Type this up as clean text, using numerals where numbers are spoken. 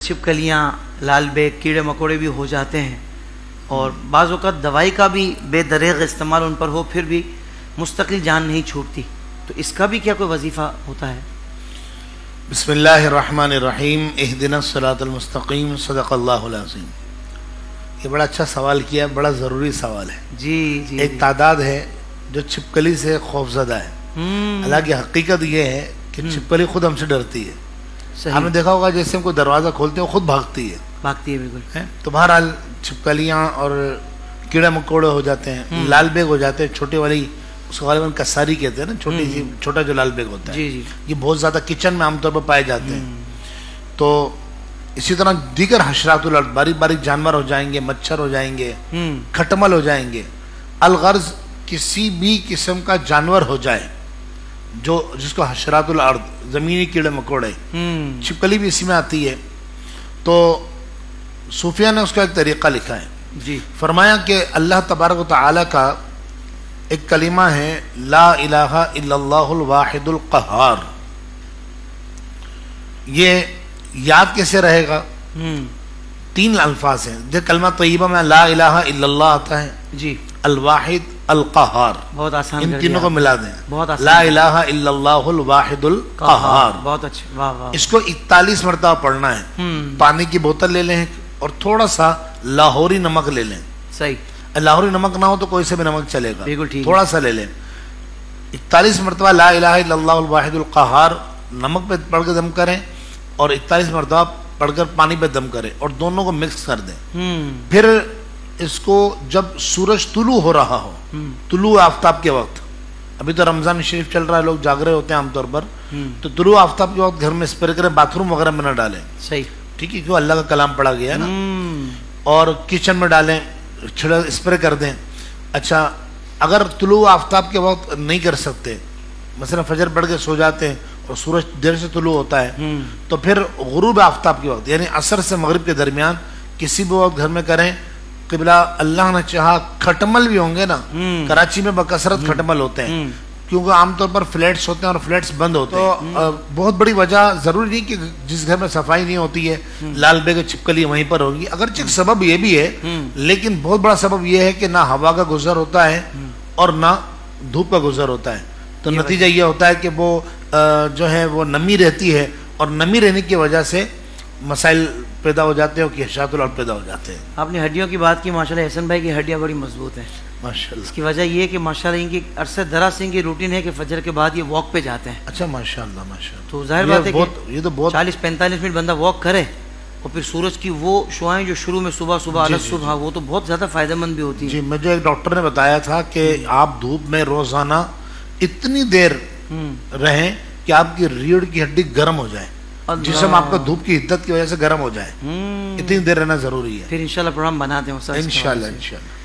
छिपकलियाँ, लाल bag, कीड़े मकोड़े भी हो जाते हैं और बाज़ औक़ात दवाई का भी बेदरेग इस्तेमाल उन पर हो फिर भी मुस्तकिल जान नहीं छूटती, तो इसका भी क्या कोई वजीफ़ा होता है? बिस्मिल्लाहिर्रहमानिर्रहीम, इहदिनस सिरातल मुस्तकीम, सदक़ल्लाहुल अज़ीम। ये बड़ा अच्छा सवाल किया, बड़ा ज़रूरी सवाल है। जी जी। एक तादाद है जो छिपकली से खौफज़दा है। हालांकि हकीकत ये है कि छिपकली खुद हमसे डरती है। आपने देखा होगा जैसे हम कोई दरवाज़ा खोलते हैं खुद भागती है बिल्कुल है। तो बहरहाल छिपकलियाँ और कीड़े मकोड़े हो जाते हैं, लाल बेग हो जाते हैं, छोटे वाली उसको गालिबन कसारी कहते हैं ना, छोटी सी छोटा जो लाल बेग होता है। जी जी। ये बहुत ज़्यादा किचन में आमतौर पर पाए जाते हैं। तो इसी तरह दीगर हशरातुल अर्द, बारीक बारीक जानवर हो जाएंगे, मच्छर हो जाएंगे, खटमल हो जाएंगे। अलगर्ज किसी भी किस्म का जानवर हो जाए जो जिसको हशरातुल अर्द, जमीनी कीड़े मकोड़े, छिपकली भी इसी में आती है। तो सूफिया ने उसका एक तरीका लिखा है जी। फरमाया कि अल्लाह तबारक व तआला का एक कलिमा है ला इलाहा इल्लल्लाहुल वाहिदुल क़हार। ये याद कैसे रहेगा? 3 अल्फाज हैं। जो कलमा तय्यबा में ला इलाहा इल्लल्लाह आता है जी, अल वाहिद अल क़हार, बहुत आसान, इन तीनों को मिला दें, बहुत आसान। ला इलाहा इल्लल्लाहुल वाहिदुल क़हार, बहुत अच्छे, वाह वाह। इसको 41 मरतबा पढ़ना है। पानी की बोतल ले लें और थोड़ा सा लाहौरी नमक ले लें। सही, लाहौरी नमक ना हो तो कोई से भी नमक चलेगा, बिल्कुल ठीक, थोड़ा सा ले लें। 41 मरतबा ला इलाहा इल्लल्लाहुल वाहिदुल क़हार नमक पे पढ़ के दम करें और 41 मरतबा पढ़कर पानी पे दम करें और दोनों को मिक्स कर दें। फिर इसको जब सूरज तुलू हो रहा हो, तुलू आफ्ताब के वक्त, अभी तो रमजान शरीफ चल रहा है, लोग जाग रहे होते हैं आमतौर पर, तो तुलू आफ्ताब के वक्त घर में स्प्रे करें, बाथरूम वगैरह में न डालें। सही, ठीक है, क्यों अल्लाह का कलाम पढ़ा गया है ना। और किचन में डालें, स्प्रे कर दें। अच्छा, अगर तुलू आफ्ताब के वक्त नहीं कर सकते, मसलन फजर पढ़ के सो जाते हैं और सूरज देर से तुलू होता है, तो फिर गुरूब आफ्ताब के वक्त यानी असर से मगरिब के दरमियान किसी भी वक्त घर में करें। किबला अल्लाह ने चाहा खटमल भी होंगे ना, कराची में बकसरत खटमल होते हैं क्योंकि आमतौर पर फ्लैट्स होते हैं और फ्लैट्स बंद होते हैं। तो बहुत बड़ी वजह जरूरी नहीं कि जिस घर में सफाई नहीं होती है लाल बेग छिपकली वहीं पर होंगी, अगरचे सबब ये भी है, लेकिन बहुत बड़ा सबब यह है कि ना हवा का गुजर होता है और ना धूप का गुजर होता है। तो नतीजा ये होता है कि वो जो है वो नमी रहती है और नमी रहने की वजह से मसाइल पैदा हो जाते हैं और हशरातुल अर्द पैदा हो जाते हैं। आपने हड्डियों की बात की, माशाल्लाह एहसन भाई की हड्डियाँ बड़ी मजबूत हैं माशाल्लाह। इसकी वजह ये है कि माशाल्लाह इनकी अरसे दराज से इनकी रूटीन है कि फजर के बाद ये वॉक पे जाते हैं। अच्छा, माशाल्लाह माशाल्लाह। तो जाहिर बात है कि ये तो बहुत 40-45 मिनट बंदा वॉक करे और फिर सूरज की वो शुआएं जो शुरू में सुबह सुबह अलग सुबह, वो तो बहुत ज्यादा फायदेमंद भी होती है। जी, मुझे एक डॉक्टर ने बताया था कि आप धूप में रोजाना इतनी देर रहें कि आपकी रीढ़ की हड्डी गर्म हो जाए, जिस्म आपका धूप की हिद्दत की वजह से गर्म हो जाए, इतनी देर रहना जरूरी है। फिर इंशाल्लाह प्रोग्राम बनाते हैं इंशाल्लाह इंशाल्लाह।